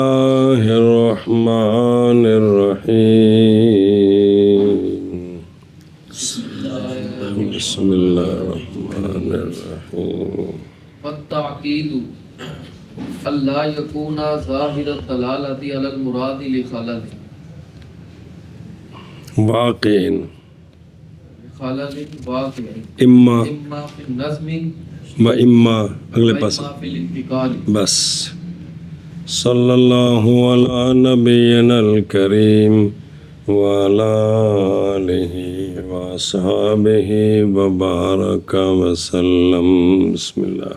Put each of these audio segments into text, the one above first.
اللہ الرحمن الرحیم بسم اللہ الرحمن الرحیم والتعقید اللہ یکون ظاہر الدلالۃ علی المراد لخلل واقع خلل واقع اما فی النظم و اما اگلے پاس واما فی الانتقال. بس صلی اللہ علی نبینا الکریم وعلی آلہ واصحابہ وبارک وسلم. بسم اللہ.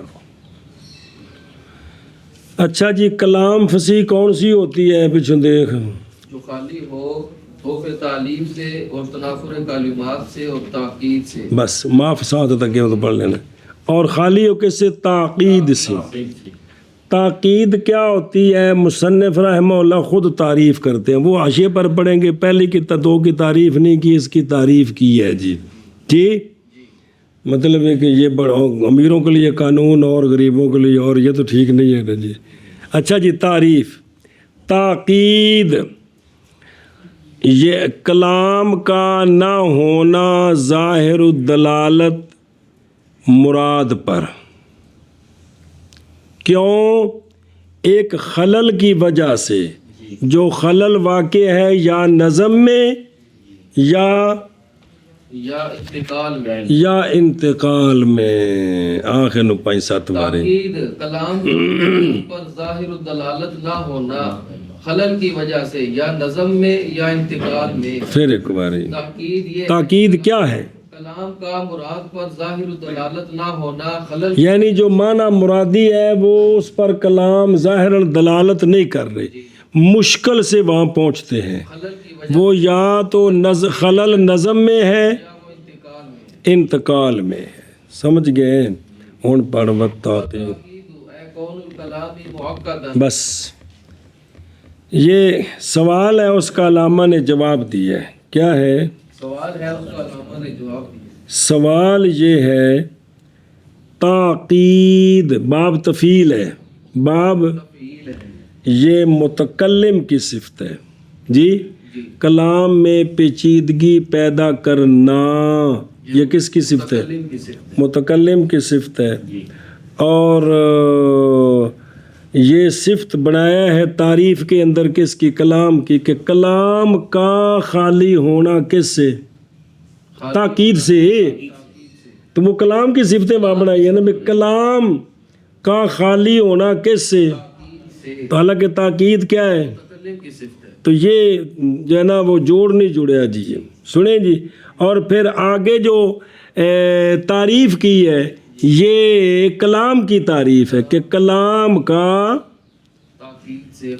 اچھا جی، کلام فصیح کون سی ہوتی ہے؟ پیچھے دیکھ. جو خالی ہو خوف تعلیم سے اور تنافر کلمات سے اور تاکید سے. بس ما فساد تک تو پڑھ لینا. اور خالی ہو کس سے؟ تاقید سے. تاقید کیا ہوتی ہے؟ مصنف رحمہ اللہ خود تعریف کرتے ہیں. وہ حاشیے پر پڑھیں گے. پہلی کی دو کی تعریف نہیں کی، اس کی تعریف کی ہے جی. جی مطلب ہے کہ یہ امیروں کے لیے قانون اور غریبوں کے لیے، اور یہ تو ٹھیک نہیں ہے نا جی. اچھا جی، تعریف. تاقید یہ کلام کا نہ ہونا ظاہر الدلالت مراد پر. کیوں؟ ایک خلل کی وجہ سے. جو خلل واقع ہے یا نظم میں یا انتقال میں. آخر نو 5-7 بارے. تاکید کلام پر ظاہر الدلالت نہ ہونا خلل کی وجہ سے یا نظم میں یا انتقال میں. پھر ایک باری. تاکید کیا ہے؟ کلام کا مراد پر ظاہر الدلالت نہ ہونا خلل، یعنی جو معنی مرادی ہے وہ اس پر کلام ظاہر الدلالت نہیں کر رہے، مشکل سے وہاں پہنچتے ہیں. خلل کی وجہ وہ یا تو خلل نظم میں ہے، یا وہ انتقال میں. انتقال میں ہے. سمجھ گئے؟ ہوں پڑھ بتاتے. تاکید اے کون الکلام معقدا. بس یہ سوال ہے، اس کا علامہ نے جواب دیا ہے. کیا ہے سوال ہے؟ اس کا علامہ نے جواب دیا. سوال یہ ہے، تاقید باب تفیل ہے. باب تفعیل ہے. یہ متکلم کی صفت ہے جی. کلام میں پیچیدگی پیدا کرنا یہ کس کی صفت ہے؟ متکلم کی صفت. متکلم کی صفت ہے. اور یہ صفت بنایا ہے تعریف کے اندر کس کی؟ کلام کی. کہ کلام کا خالی ہونا کس سے؟ تاکید سے. تو وہ کلام کی صفتیں وہاں بنائی ہے نا. کلام کا خالی ہونا کس سے؟ تو حالانکہ تاکید کیا ہے؟ متکلم کی صفت ہے. تو یہ جو ہے نا وہ جوڑ نہیں جڑیا جی. سنیں جی. اور پھر آگے جو تعریف کی ہے یہ کلام کی تعریف ہے کہ کلام کا تاکید سے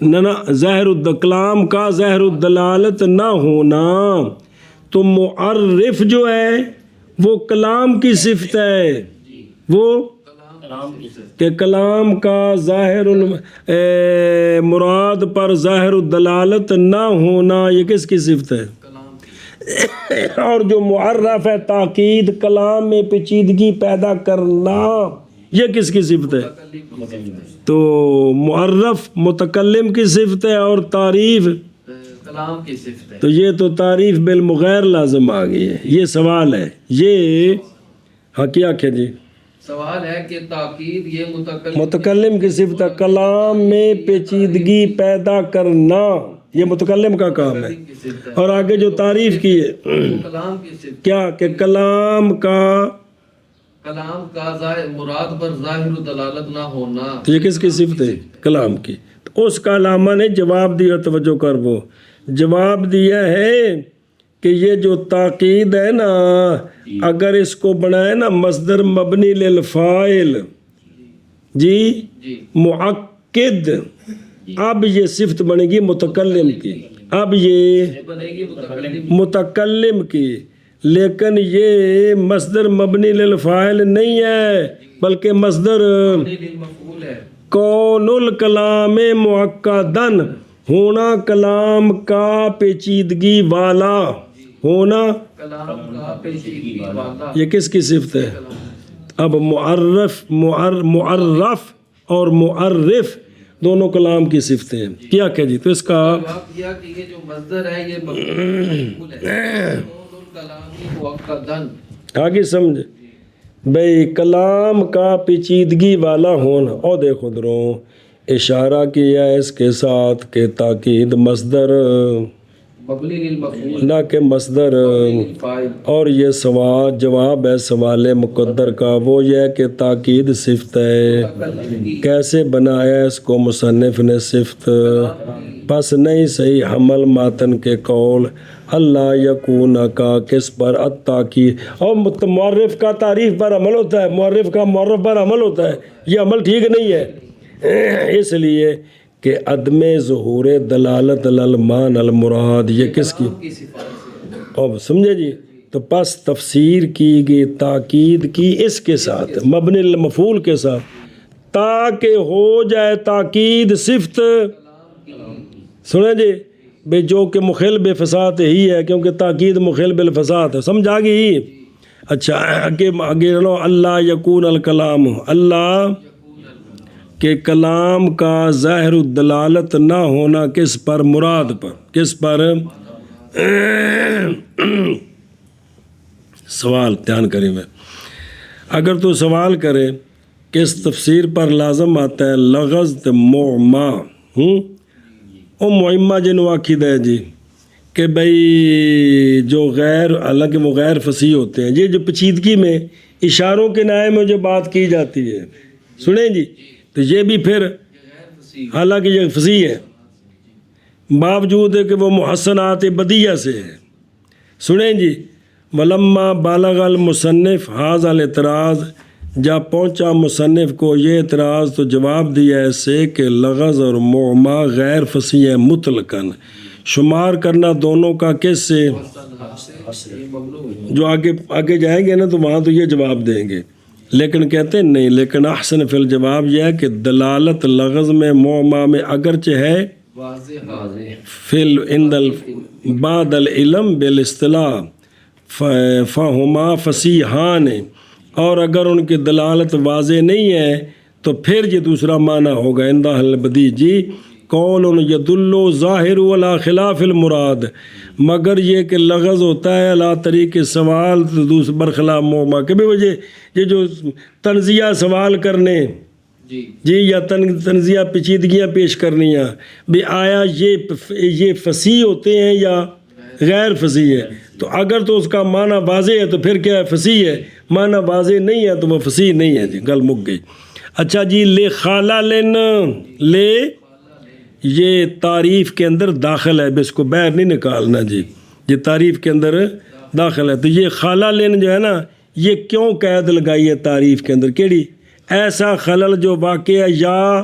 کلام کا ظاہر الدلالت نہ ہونا. تو معرف جو ہے وہ کلام کی صفت ہے. وہ کہ کلام کا ظاہر مراد پر ظاہر الدلالت نہ ہونا یہ کس کی صفت ہے؟ اور جو معرف ہے تاکید کلام میں پیچیدگی پیدا کرنا یہ کس کی صفت ہے؟ تو معرف متکلم کی صفت ہے اور تعریف کلام کی صفت ہے. تو یہ تو تعریف بالمغیر لازم آ گئی ہے. یہ سوال ہے. یہ ہاں کیا کہ جی سوال ہے کہ تاکید یہ متکلم کی صفت ہے. کلام میں پیچیدگی پیدا کرنا یہ متکلم کا کام ہے. اور آگے جو تعریف کی ہے کلام کی صفت کیا کہ کلام کا مراد پر ظاہر دلالت نہ ہونا. تو یہ کس کی صفت ہے؟ کلام کی. تو اس کا علامہ نے جواب دیا. توجہ کر. وہ جواب دیا ہے کہ یہ جو تاکید ہے نا اگر اس کو بنائے نا مصدر مبنی للفاعل جی معقد، اب یہ صفت بنے گی متکلم کی. اب یہ بنے گی متکلم کی. لیکن یہ مصدر مبنی للفاعل نہیں ہے بلکہ مصدر مفعول ہے. کون الکلام معقدن ہونا کلام کا پیچیدگی والا ہونا. کلام کا پیچیدگی والا یہ کس کی صفت ہے؟ اب معرف اور معرف دونوں کلام کی صفتیں ہیں. کیا کہ جی تو اس کا جواب دیا کہ یہ جو مصدر ہے یہ مفعول ہے قول الکلامی مؤکدن. آگے سمجھ بھئی کلام کا پیچیدگی والا ہونا. اور دیکھو دروں اشارہ کیا ہے اس کے ساتھ کہ تاکید مصدر مبنی للمفعول نہ کہ مصدر. فاعل. اور یہ سوال جواب ہے سوال مقدر کا، وہ یہ ہے کہ تاکید صفت ہے. کیسے بنایا اس کو مصنف نے صفت؟ پس نہیں صحیح حمل ماتن کے قول اللہ یکون کا کس پر التاکید. اور معرف کا تعریف پر عمل ہوتا ہے، معرف کا معرف پر عمل ہوتا ہے. یہ عمل ٹھیک نہیں ہے اس لیے کہ عدم ظہور دلالت الالمان المراد یہ کس کی کی صفات سے. اب سمجھے جی. تو پس تفسیر کی گئی تاکید کی اس کے ساتھ مبنی المفعول کے ساتھ تاکہ ہو جائے تاکید صفت. سنیں جی بے جو کہ مخل بے فساد ہی ہے، کیونکہ تاکید مخل بالفساد ہے. سمجھ آ گئی؟ اچھا آگے لو اللہ یکون الکلام، اللہ کہ کلام کا ظاہر الدلالت نہ ہونا کس پر؟ مراد پر. کس پر؟ سوال دھیان کریں میں اگر تو سوال کرے کس تفسیر پر لازم آتا ہے لغز معما او معمہ جنو آخید ہے جی کہ بھئی جو غیر حالانکہ وہ غیر فصیح ہوتے ہیں. یہ جو پیچیدگی میں اشاروں کے نائے میں جو بات کی جاتی ہے سنیں جی تو یہ بھی پھر حالانکہ یہ فصیح ہے باوجود ہے کہ وہ محسنات بدیہ سے ہے. سنیں جی ولما بالغ المصنف حاذ الاعتراض، جب پہنچا مصنف کو یہ اعتراض تو جواب دیا ایسے کہ لغز اور معما غیر فصیح ہے مطلقاً. شمار کرنا دونوں کا کس سے؟ جو آگے جائیں گے نا تو وہاں تو یہ جواب دیں گے، لیکن کہتے ہیں نہیں. لیکن احسن فی الجواب یہ ہے کہ دلالت لغز میں معما میں اگرچہ ہے فی بعد العلم بالاصطلاح فہما فصیحان، اور اگر ان کی دلالت واضح نہیں ہے تو پھر یہ دوسرا معنی ہوگا عند اہل بدیع جی قول یدل ظاہر علی خلاف المراد، مگر یہ کہ لغز ہوتا ہے علی طریق سوال تو دوسرے برخلاف معما. کبھی وجہ یہ جو تنزیہ سوال کرنے جی یا تنزیہ پیچیدگیاں پیش کرنیاں بھی آیا یہ فصیح ہوتے ہیں یا غیر فصیح ہے. تو اگر تو اس کا معنی واضح ہے تو پھر کیا ہے؟ فصیح ہے. معنی واضح نہیں ہے تو وہ فصیح نہیں ہے جی. گل مک گئی. اچھا جی لے خالالن لے یہ تعریف کے اندر داخل ہے، اس کو باہر نہیں نکالنا جی، یہ تعریف کے اندر داخل ہے. تو یہ خالالن جو ہے نا یہ کیوں قید لگائی ہے تعریف کے اندر؟ کیڑی ایسا خلل جو واقع ہے یا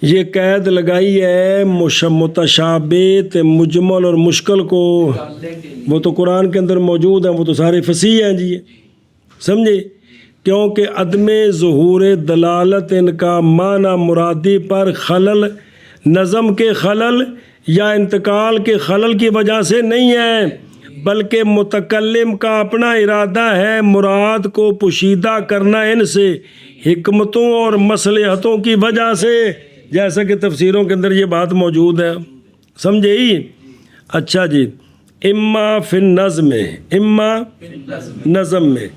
یہ قید لگائی ہے متشابہت مجمل اور مشکل کو، وہ تو قرآن کے اندر موجود ہیں، وہ تو سارے فصیح ہیں جی. سمجھے؟ کیونکہ عدم ظہور دلالت ان کا معنی مرادی پر خلل نظم کے خلل یا انتقال کے خلل کی وجہ سے نہیں ہے، بلکہ متکلم کا اپنا ارادہ ہے مراد کو پوشیدہ کرنا ان سے حکمتوں اور مصلحتوں کی وجہ سے، جیسا کہ تفسیروں کے اندر یہ بات موجود ہے. سمجھے ہی؟ اچھا جی اما فی النظم، اما نظم میں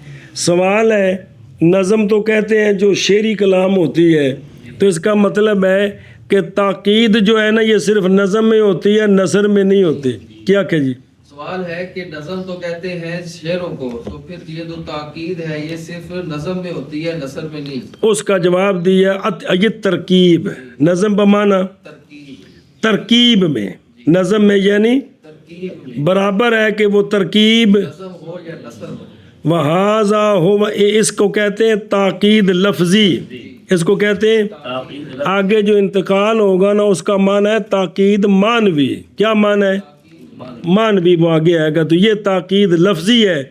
سوال ہے. نظم تو کہتے ہیں جو شعری کلام ہوتی ہے، تو اس کا مطلب ہے کہ تاکید جو ہے نا یہ صرف نظم میں ہوتی ہے، نثر میں نہیں ہوتی. کیا کہ جی سوال ہے کہ نظم تو کہتے ہیں شعروں کو، تو پھر یہ جو تاکید ہے یہ صرف نظم میں ہوتی ہے نثر میں نہیں. اس کا جواب دیا یہ ترکیب نظم بمانا ترکیب میں، نظم میں یعنی برابر ہے کہ وہ ترکیب نظم ہو یا نثر ہو. وہذا ہو، اس کو کہتے ہیں تاکید لفظی، اس کو کہتے ہیں آگے جو انتقال ہوگا نا اس کا معنی ہے تاکید معنوی. کیا معنی ہے؟ معنوی. وہ آگے آئے گا. تو یہ تاکید لفظی ہے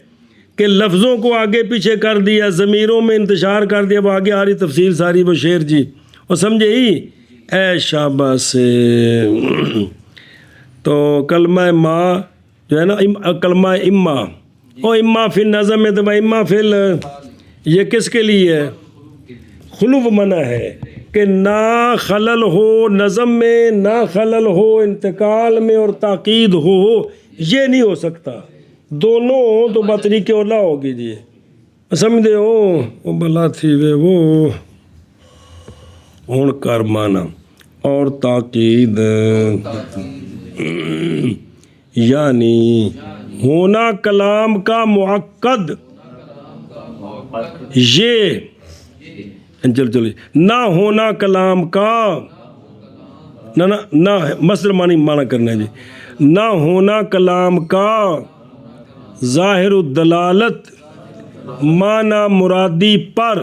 کہ لفظوں کو آگے پیچھے کر دیا، ضمیروں میں انتشار کر دیا. وہ آگے آ رہی تفصیل ساری وہ شعر جی. اور سمجھے ہی اے شاباش سے. تو کلمہ ما جو ہے نا کلمہ اما اور اما فی النظم میں تو اما فی یہ کس کے لیے ہے؟ خلو منع ہے کہ نہ خلل ہو نظم میں، نہ خلل ہو انتقال میں اور تاکید ہو، یہ نہیں ہو سکتا۔ دونوں ہوں تو بطریق اولا ہوگی جی، سمجھے ہو؟ وہ بلا تھی وہ ہون کر مانا اور تاکید، یعنی ہونا کلام کا معقد، یہ چلو نہ ہونا کلام کا، نہ مصدر معنی کرنا ہے جی، نہ ہونا کلام کا ظاہر الدلالت معنی مرادی پر،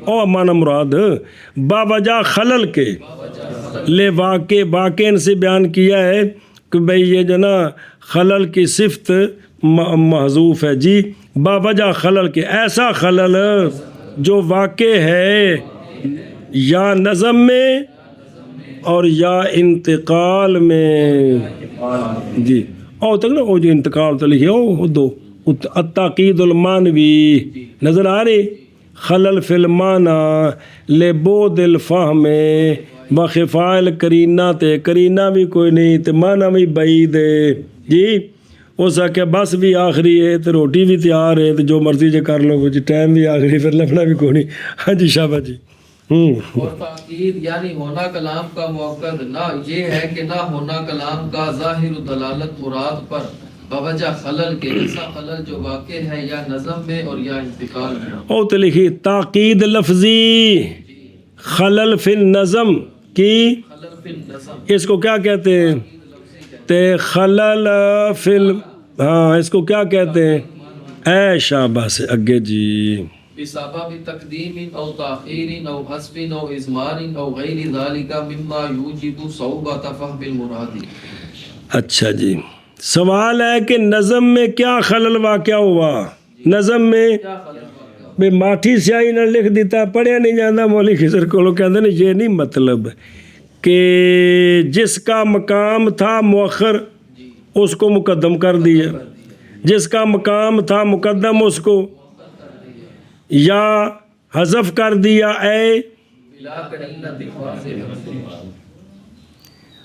اور معنی مراد باوجہ خلل کے، لے واقع سے بیان کیا ہے کہ بھئی یہ جو نا خلل کی صفت محذوف ہے جی، باوجہ خلل کے، ایسا خلل جو واقع ہے یا نظم میں اور یا انتقال میں جی، اور تک نا وہ جو انتقال تو لکھے ہو دو، التاقید المانوی نظر آ رہی، خلل فی المعنی لبعد الفہم بخفاء القرینہ، تے قرینہ بھی کوئی نہیں تے معنی بھی بعید ہے جی، ہو سکے بس بھی آخری ہے تو روٹی بھی تیار ہے تو جو مرضی جو کر لو جی، ٹائم بھی آخری، پھر لکھنا بھی کوئی نہیں۔ ہاں جی شاباش جی۔ اور تاکید یعنی ہونا کلام کا موقد، نہ یہ ہے کہ نہ ہونا کلام کا ظاہر دلالت مراد پر بوجہ خلل کے، ایسا خلل جو واقع ہے یا نظم میں اور یا انتقال میں۔ او تو لکھی تاکید لفظی خلل فی النظم کی، خلل فی النظم، اس کو کیا کہتے ہیں؟ تے خلل فی ہاں اس کو کیا کہتے ہیں؟ اے شاباش اگے جی، بسبب تقدیم او تاخیر او حذف او اضمار او غیر ذلك مما یوجب صعوبۃ فهم المراد۔ اچھا جی، سوال ہے کہ نظم میں کیا خلل واقع ہوا؟ نظم میں کیا خلل واقع؟ بے ماٹھی سیاہی نہ لکھ دیتا، پڑھیا نہیں جاتا، مولوی خضر کو لوگ کہتے ہیں یہ نہیں مطلب کہ جس کا مقام تھا مؤخر اس کو مقدم کر دیا، جس کا مقام تھا مقدم اس کو یا حذف کر دیا، اے بلا قرینہ واضح،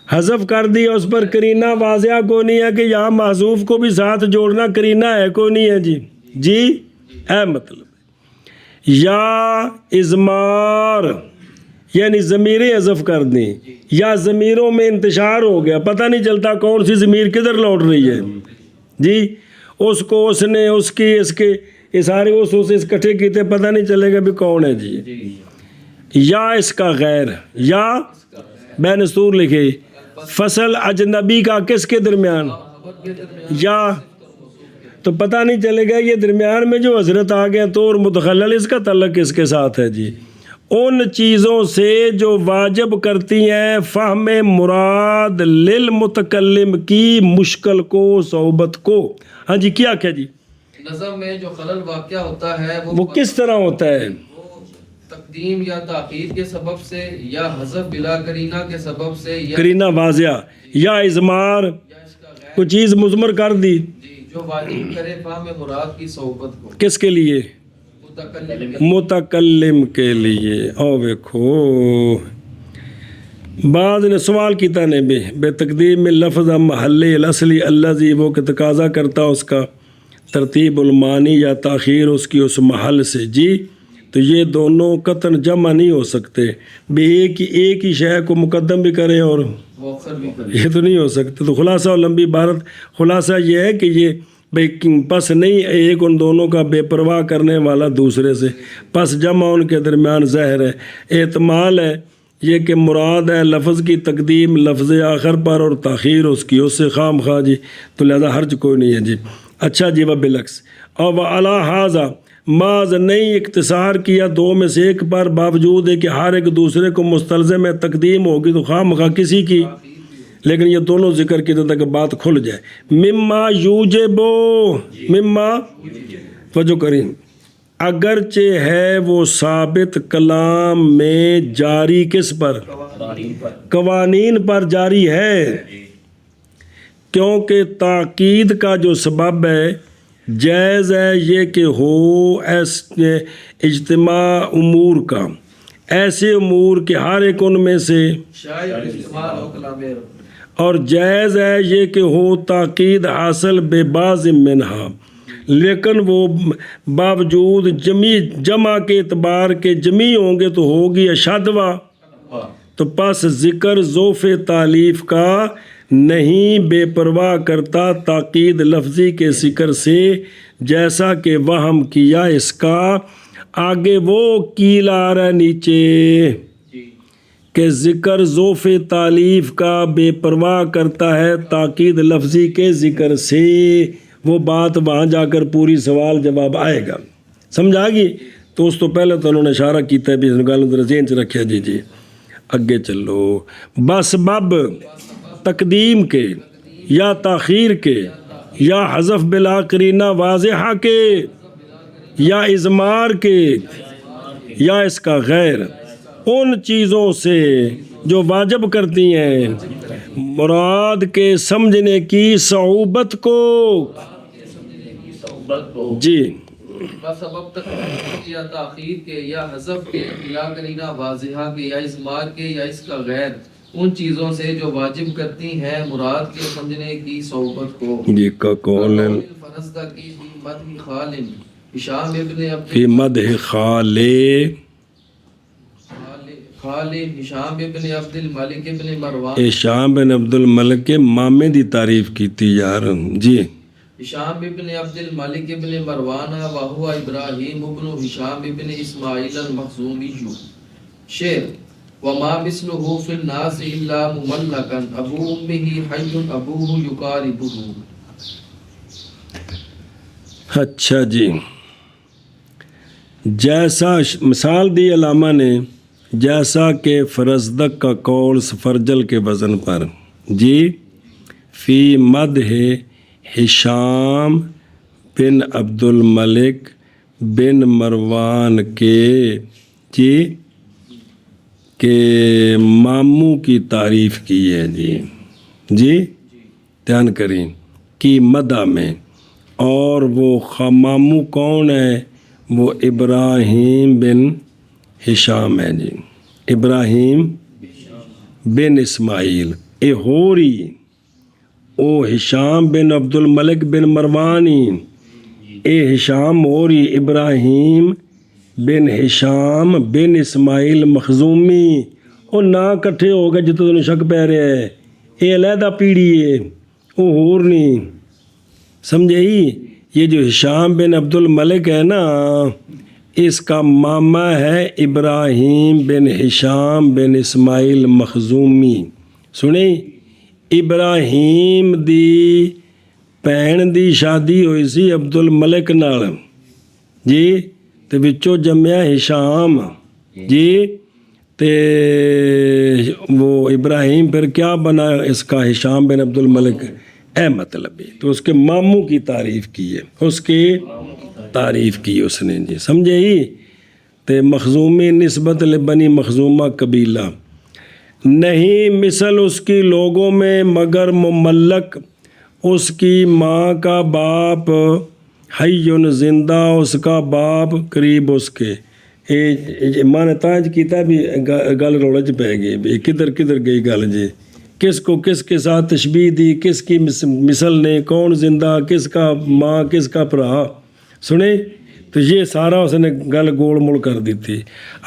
حذف کر دیا، اس پر قرینہ واضح کو نہیں ہے کہ یہاں محذوف کو بھی ساتھ جوڑنا قرینہ ہے کو نہیں ہے جی، جی اے مطلب یا اضمار یعنی ضمیریں حذف کر دیں، یا ضمیروں میں انتشار ہو گیا، پتہ نہیں چلتا کون سی ضمیر کدھر لوٹ رہی ہے جی، اس کو اس نے اس کی اس کے یہ سارے اس اکٹھے کیتے، پتہ نہیں چلے گا بھی کون ہے جی، یا اس کا غیر، یا بین سور لکھے فصل اجنبی کا کس کے درمیان، یا تو پتہ نہیں چلے گا یہ درمیان میں جو حضرت آ گیا تو اور متخلل اس کا تعلق کس کے ساتھ ہے جی، ان چیزوں سے جو واجب کرتی ہیں فہم مراد للمتکلم کی مشکل کو، صعوبت کو۔ ہاں جی کیا جی، نظم میں جو خلل واقع ہوتا ہے وہ کس طرح ہوتا ہے؟ وہ تقدیم یا تاخیر کے سبب سے، یا حذف بلا قرینہ کے سبب سے، یا قرینہ واضح، یا اضمار، اس کا غیر کوئی چیز مضمر کر دی جی، جو واجب کرے فہم مراد کی صحبت کو، کس کے لیے؟ متکلم کے متکلم کے لیے۔ او دیکھو بعض نے سوال کیتا نے بے تقدیم میں لفظ محل الاصلی الذی، وہ کہ تقاضا کرتا اس کا ترتیب المانی یا تاخیر اس کی اس محل سے جی، تو یہ دونوں قطعاً جمع نہیں ہو سکتے، بے ایک ہی شے کو مقدم بھی کریں اور مؤخر بھی کرے۔ یہ تو نہیں ہو سکتے۔ تو خلاصہ اور لمبی عبارت خلاصہ یہ ہے کہ یہ بھئی پس نہیں ایک ان دونوں کا بے پرواہ کرنے والا دوسرے سے، پس جمع ان کے درمیان ظاہر ہے، احتمال ہے یہ کہ مراد ہے لفظ کی تقدیم لفظ آخر پر اور تاخیر اس کی اس سے خام خواہ جی، تو لہذا حرج کوئی نہیں ہے جی۔ اچھا جی، وبالعکس اور وعلی ھذا معاذ نہیں اختصار کیا دو میں سے ایک پر، باوجود ہے کہ ہر ایک دوسرے کو مستلزم ہے تقدیم ہوگی تو خواہ مخواہ کسی کی، لیکن یہ دونوں ذکر کی تک بات کھل جائے۔ مما یوجبو، مما وجہ کریم اگرچہ ہے وہ ثابت کلام میں جاری کس پر؟ قوانین پر جاری ہے، کیونکہ تاکید کا جو سبب ہے جائز ہے یہ کہ ہو اجتماع امور کا، ایسے امور کے ہر ایک ان میں سے شاید استعمال ہو کلام اور جائز ہے یہ کہ ہو تاکید حاصل بے بعض منہا، لیکن وہ باوجود جمع کے اعتبار کے جمی ہوں گے تو ہوگی اشدوا، تو پس ذکر ذوف تالیف کا نہیں بے پرواہ کرتا تاکید لفظی کے ذکر سے، جیسا کہ وہم کیا اس کا آگے وہ کیل آ رہا ہے نیچے کہ ذکر ذوف تالیف کا بے پرواہ کرتا ہے تاکید لفظی کے ذکر سے، وہ بات وہاں جا کر پوری سوال جواب آئے گا، سمجھا گی؟ تو اس تو پہلے تو انہوں نے اشارہ کیتا ہے بھی اس گل ذرا ذہن چ رکھیا جی اگے چلو۔ بس بب تقدیم کے یا تاخیر کے یا حذف بلا قرینہ واضحہ کے یا اضمار کے یا اس کا غیر، ان چیزوں سے جو واجب کرتی ہیں مراد کے سمجھنے کی صعوبت کو، جی سبب تقدیم یا تاخیر کے یا حذف کے یا قرینہ واضحہ کے یا اضمار کے یا اس کا غیر، ان چیزوں سے جو واجب کرتی ہیں مراد کے سمجھنے کی صحبت کو۔ جی کا قول فرزدہ کی فی مدح خالن ہشام ابن عبد فی مدح خال ہشام ابن عبد الملک ابن مروان، ہشام بن عبد الملک کے مامے دی تعریف کیتی یار، جی ہشام ابن عبد الملک ابن مروان وہو ابراہیم ابن ہشام ابن اسماعیل المخزومی شعر وما مثلہ فی الناس الا مملکا ابو امہ حی ابوہ یقاربہ۔ اچھا جی، جیسا مثال دی علامہ نے، جیسا کہ فرزدق کا قول سفرجل کے وزن پر، جی فی مدح ہشام بن عبد الملک بن مروان کے، جی کہ ماموں کی تعریف کی ہے، جی دھیان کریں کی مدح میں، اور وہ ماموں کون ہے؟ وہ ابراہیم بن ہشام ہے، جی ابراہیم بن اسماعیل اے ہوری او ہشام بن عبد الملک بن مروانی، اے ہشام ہوری ابراہیم بن ہشام بن اسماعیل مخزومی، وہ نہ کٹھے ہو گئے جتوں تمہیں شک پہ رہا ہے، یہ علیحدہ پیڑھی ہے، وہ ہور نہیں، سمجھے ہی؟ یہ جو ہشام بن عبد الملک ہے نا، اس کا ماما ہے ابراہیم بن ہشام بن اسماعیل مخزومی، سنیں ابراہیم دی بھین دی شادی ہوئی سی عبد الملک نال، جی تے وچوں جمیا ہشام، جی تے وہ ابراہیم پھر کیا بنا اس کا ہشام بن عبد الملک، اے مطلب ہے تو اس کے ماموں کی تعریف کی ہے، اس کی تعریف کی اس نے، جی سمجھے ہی؟ تے مخزومی نسبت لبنی مخزومہ قبیلہ، نہیں مثل اس کی لوگوں میں مگر مملک، اس کی ماں کا باپ حیٌ زندہ، اس کا باپ قریب اس کے، ماں نے تانج کیتا بھی گل روڑے چ پہ گئی بھی کدھر کدھر گئی گل، جی کس کو کس کے ساتھ تشبیہ دی، کس کی مثل نے، کون زندہ، کس کا ماں کس کا بھرا، سنیں تو یہ سارا اس نے گل گول مول کر دی تھی۔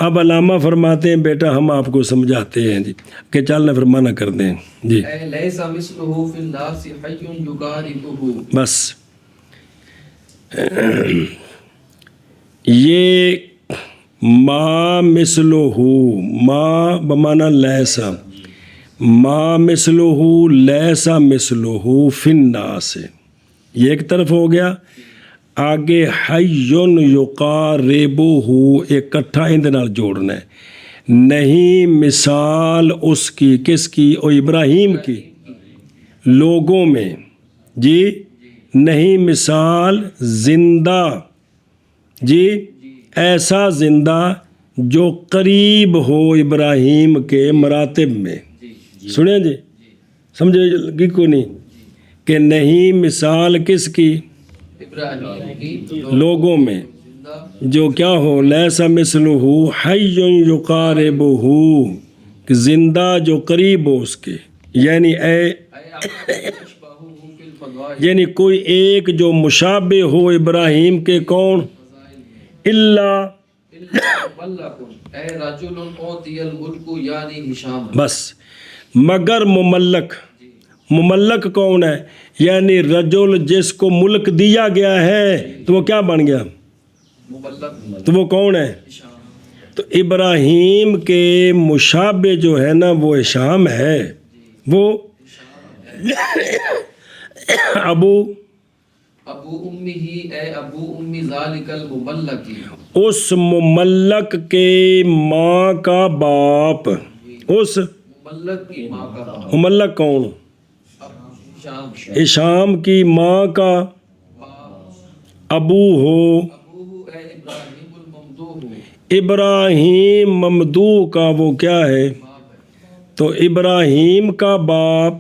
اب علامہ فرماتے ہیں بیٹا ہم آپ کو سمجھاتے ہیں، جی کہ چلنا پھر منع کر دیں، جی لیس مثلہ فی الناس حی یقاربہ، بس یہ ما مثلہ، ما بمانا لیسا، ما مثلہ لیسا مثلہ فی الناس، یہ ایک طرف ہو گیا، آگے حی یقاربہ اکٹھا اندے نال جوڑنا ہے، نہیں مثال اس کی، کس کی؟ او ابراہیم کی لوگوں میں، جی نہیں مثال زندہ، جی ایسا زندہ جو قریب ہو ابراہیم کے مراتب میں، سنیں جی سمجھے گی کو نہیں کہ نہیں مثال کس کی؟ ابراہیم کی لوگوں میں، جو کیا ہو، لیسا مثلہ حی یقاربہ، کہ زندہ جو قریب ہو اس کے، یعنی یعنی کوئی ایک جو مشابہ ہو ابراہیم کے، کون؟ اللہ بس، مگر مملک، مملک کون ہے؟ یعنی رجل جس کو ملک دیا گیا ہے تو وہ کیا بن گیا؟ تو وہ کون ہے؟ تو ابراہیم کے مشابہ جو ہے نا وہ ہشام ہے، وہ ابو امی ہی، اے ابو امی ذالک المملک، اس مملک کے ماں کا باپ، اس مملک کی ماں کا باپ، مملک کون؟ شام، ہشام کی ماں کا ابو ہو، ابو اے ابراہیم الممدوح، ابراہیم ممدوح کا وہ کیا ہے؟ تو ابراہیم کا باپ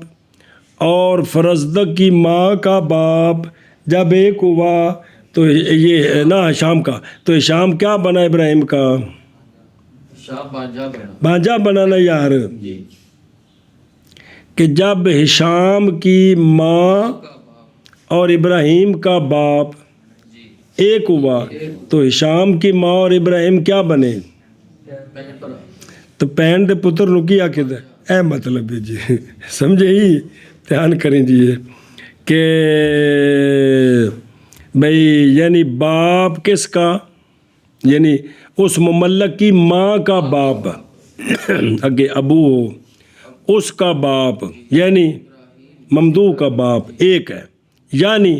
اور فرزدق کی ماں کا باپ جب ایک ہوا تو یہ ہے نا ہشام کا، تو ہشام کیا بنا ابراہیم کا؟ شام بانجا بنا، بانجا بنانا یار، کہ جب ہشام کی ماں اور ابراہیم کا باپ ایک ہوا تو ہشام کی ماں اور ابراہیم کیا بنے؟ تو پین دے پتر نو کی آکھد ہے، اے مطلب ہے جی، سمجھے ہی، دھیان کریں جی، یہ کہ بھئی یعنی باپ کس کا؟ یعنی اس مملک کی ماں کا باپ، اگے ابو ہو، اس کا باپ یعنی ممدوح کا باپ ایک ہے، یعنی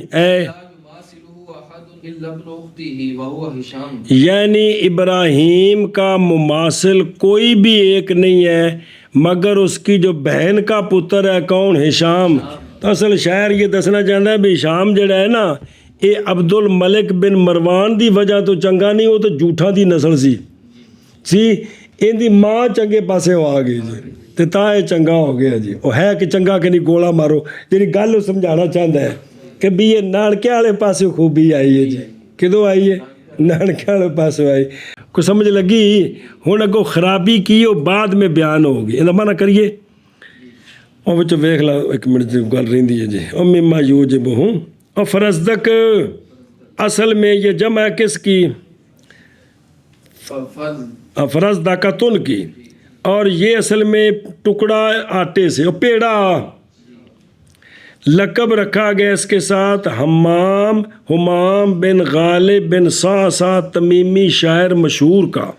یعنی ابراہیم کا مماثل کوئی بھی ایک نہیں ہے مگر اس کی جو بہن کا پتر ہے، کون؟ ہشام۔ تو اصل شاعر یہ دسنا چاہتا ہے بھی ہشام جڑا ہے نا، یہ عبد الملک بن مروان دی وجہ تو چنگا نہیں، وہ تو جھوٹا دی نسل سی ان دی ماں چنگے پاسے ہو آ گئی جی، تے تا یہ چنگا ہو گیا جی، وہ ہے کہ چنگا کہ نہیں گولا مارو، جی گل سمجھانا چاہتا ہے کہ بھی یہ نانکے والے پاسے خوبی آئی ہے جی، کدوں آئی ہے؟ نانکے والے پاسے آئی، کو سمجھ لگی؟ ہن اگوں خرابی کی وہ بعد میں بیان ہوگی، یہ منع کریے، اور وچ ویکھ لا ایک منٹ گل رہندی ہے جی، او مما یوجبہ، اور فرزدق اصل میں یہ جمع ہے کس کی؟ فرزدقتن کی، اور یہ اصل میں ٹکڑا آٹے سے، اور پیڑا، لقب رکھا گیا اس کے ساتھ حمام بن غالب بن صعصع تمیمی شاعر مشہور کا،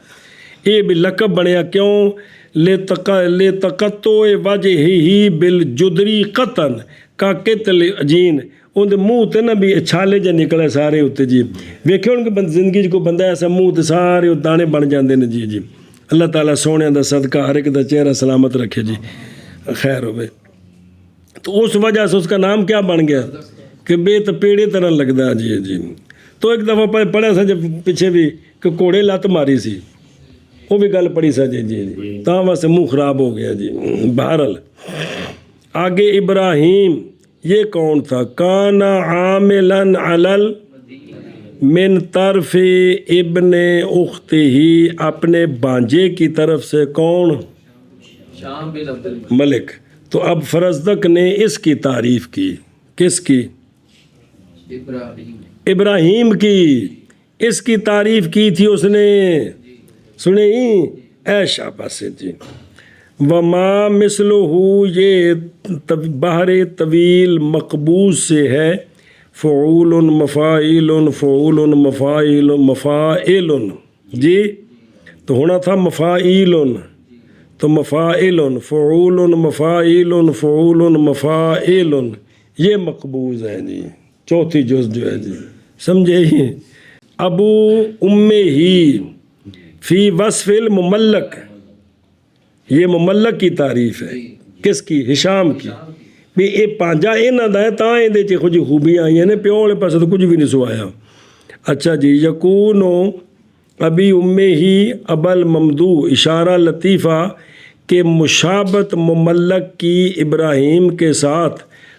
یہ بھی لقب بنیا کیوں؟ لتقطع وجہہ بالجدری قطن کا قتل جین، ان دے منہ تے نا بھی چھالے جے نکلے سارے اتنے جی، ویکھے ان کے زندگی کو بندہ ایسا منہ تے سارے دانے بن جاندے نے جی۔ اللہ تعالیٰ سونے دا صدقہ ہر ایک دا چہرہ سلامت رکھے جی، خیر ہوئے۔ تو اس وجہ سے اس کا نام کیا بن گیا کہ بے تپیڑے طرح لگتا جی۔ تو ایک دفعہ پڑھا سا جب پیچھے بھی کہ کوڑے لت ماری سی، وہ بھی گل پڑھی سا جی، تاں واسطے منہ خراب ہو گیا جی۔ بہرحال آگے ابراہیم یہ کون تھا؟ کانا عاملاً علل من طرف ابن اخت ہی، اپنے بانجے کی طرف سے، کون؟ شام بن عبد ملک۔ تو اب فرزدق نے اس کی تعریف کی، کس کی؟ ابراہیم کی، اس کی تعریف کی تھی اس نے، سنے ہی اے شاباش جی۔ وما مثلہ، یہ بحر طویل مقبوض سے ہے، فعول مفاعل فعول مفاعل مفاعل جی، تو ہونا تھا مفاعل، تو مفاعل فعول مفاعل فعول مفاعل، یہ مقبوض ہے جی، چوتھی جز جو ہے جی، سمجھے ہی؟ ابو ہی فی وصف المملک، یہ مملک کی تعریف ہے، کس کی؟ ہشام کی، بھی یہ پانجا یہاں دا ہے تاں یہ کچھ خوبیاں آئی ہیں، پیو والے پاس تو کچھ بھی نہیں سوایا۔ اچھا جی، یکون ابی ہی ابل ممدوح، اشارہ لطیفہ کہ مشابت مملک کی ابراہیم کے ساتھ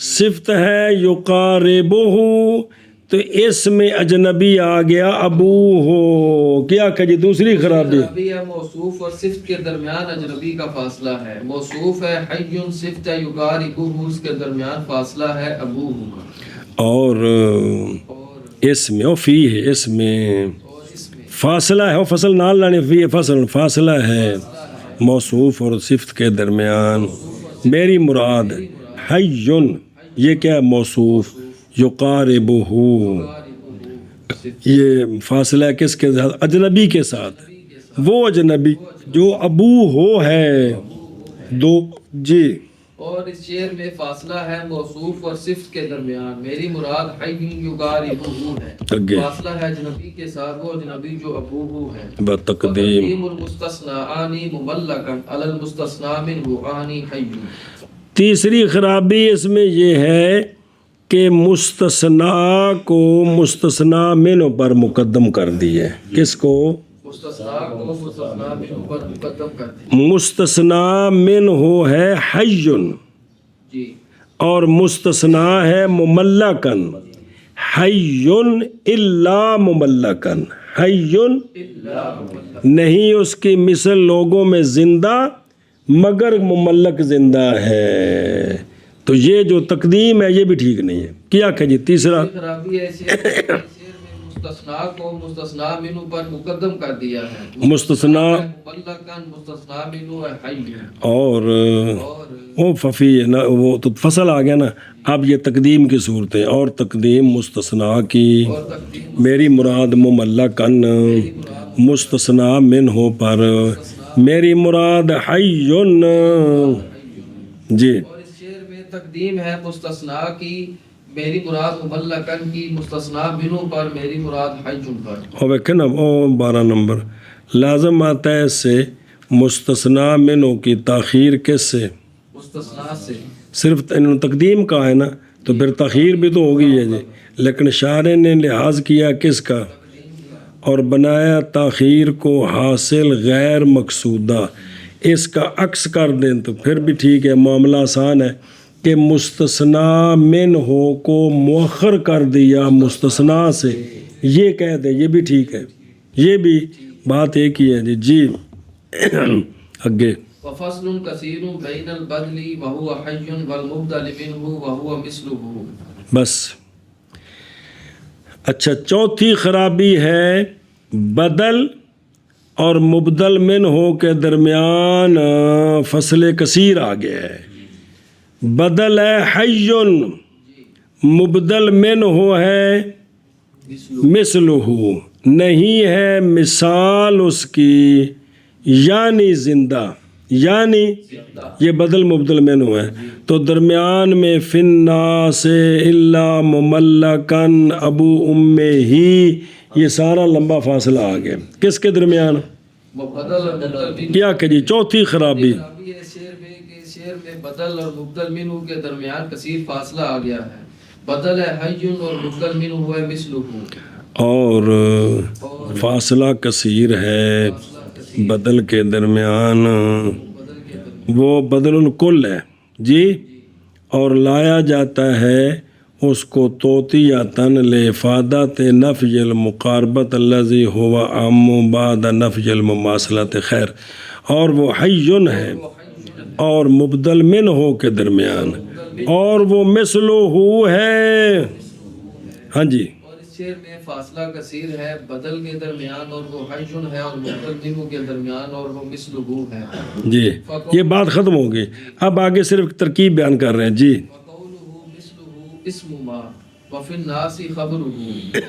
صفت ہے یقاربہ، تو اس میں اجنبی آ گیا ابو ہو، کیا کہ جی دوسری خرابی اجنبی ہے، موصوف اور صفت کے درمیان اجنبی کا فاصلہ ہے. موصوف ہے حی، صفت ہے یقاربہ، اس کے درمیان فاصلہ ہے ابوہ کا. اور اور اس میں او فی ہے، اس میں اس میں فاصلہ ہے، وہ فصل نال لانے فی فصل فاصلہ ہے موصوف اور صفت کے درمیان. میری مراد حیٌ، یہ کیا ہے؟ موصوف. یقاربہ، یہ فاصلہ ہے کس کے ساتھ؟ اجنبی کے ساتھ. وہ اجنبی جو ابو ہو ہے دو. جی اور اس شعر میں فاصلہ ہے موصوف اور صفت کے درمیان. میری مراد حی یقاربہ ہے. آگے فاصلہ ہے اجنبی کے ساتھ، وہ اجنبی جو ابوہ ہے. بتقدیم. تقدیم المستثنیان مملکا علی المستثنی منہ آنی حی. تیسری خرابی اس میں یہ ہے کہ مستثنا کو مستثنا منہ پر مقدم کر دی ہے. کس کو؟ مستثنا کو مستثنا منہ پر مقدم کرتے ہیں. مستثنا منہ ہے حی، جی اور مستثنا ہے مملکن. حی الا مملکن، حی نہیں اس کی مثل لوگوں میں زندہ مگر مملک زندہ ہے. تو یہ جو تقدیم ہے یہ بھی ٹھیک نہیں ہے. کیا کہ جی تیسرا خرابی ہے شعر میں مستثنا کو مستثنا منہ پر مقدم کر دیا ہے. مستثنا مملکن مستثنا منہ ہے حی. اور اور وہ ففی ہے نا، وہ تو فصل آ گیا نا. اب یہ تقدیم کی صورتیں اور تقدیم مستثنا کی. اور تقدیم میری مراد مملکن مستثنا منہ پر، میری مراد حی. جی اور اس شعر میں تقدیم ہے مستثنا کی، میری مراد مملکن کی، مستثنا منہ پر، میری مراد حی پر. اور ویکھے نا وہ 12 نمبر لازم آتا ہے اس سے مستثنا منہ کی تاخیر کس سے؟ مستثنا سے. صرف انہوں نے تقدیم کہا ہے نا، تو پھر تاخیر بھی تو ہوگی ہے جی. لیکن شاعر نے لحاظ کیا کس کا؟ اور بنایا تاخیر کو حاصل غیر مقصودہ. اس کا عکس کر دیں تو پھر بھی ٹھیک ہے، معاملہ آسان ہے کہ مستثنا منہ کو مؤخر کر دیا مستثنا سے، یہ کہہ دیں، یہ بھی ٹھیک ہے. یہ بھی بات ایک ہی ہے جی. جی آگے. وفصل کثیر بین البدل وهو حی والمبدل منه وهو مثله. بس. اچھا، چوتھی خرابی ہے بدل اور مبدل منہ کے درمیان فصل کثیر آ گیا ہے. بدل ہے حی، مبدل منہ ہے مثلہ، نہیں ہے مثال اس کی، یعنی زندہ، یعنی یہ بدل مبدل منہ ہے. تو درمیان میں فن سے الا مملکن ابو ہی، یہ سارا لمبا فاصلہ آ گیا. کس کے درمیان؟ بدل اور مبدل منہ. کیا کہ جی چوتھی خرابی خرابی ہے شعر میں کہ شعر میں بدل اور مبدل منہ کے درمیان کثیر فاصلہ آ گیا ہے. بدل ہے حی اور مبدل منہ ہے مثلہ. اور فاصلہ کثیر ہے بدل کے درمیان. وہ بدل الکل ہے جی، اور لایا جاتا ہے اس کو توطیۃً لافادۃ نفی المقاربۃ الذی هو عام بعد نفی المماثلۃ. خیر، اور وہ حی ہے اور مبدل منہ کے درمیان، اور وہ مثلہ ہے. ہاں جی. اور اس شعر میں فاصلہ کثیر ہے بدل کے درمیان، اور وہ حی ہے، اور مبدل منہ کے درمیان، اور وہ مثلہ ہے. جی یہ بات ختم ہو گئی. اب آگے صرف ترکیب بیان کر رہے ہیں. جی وقولہ مثلہ اسم ما وفی الناس خبرہ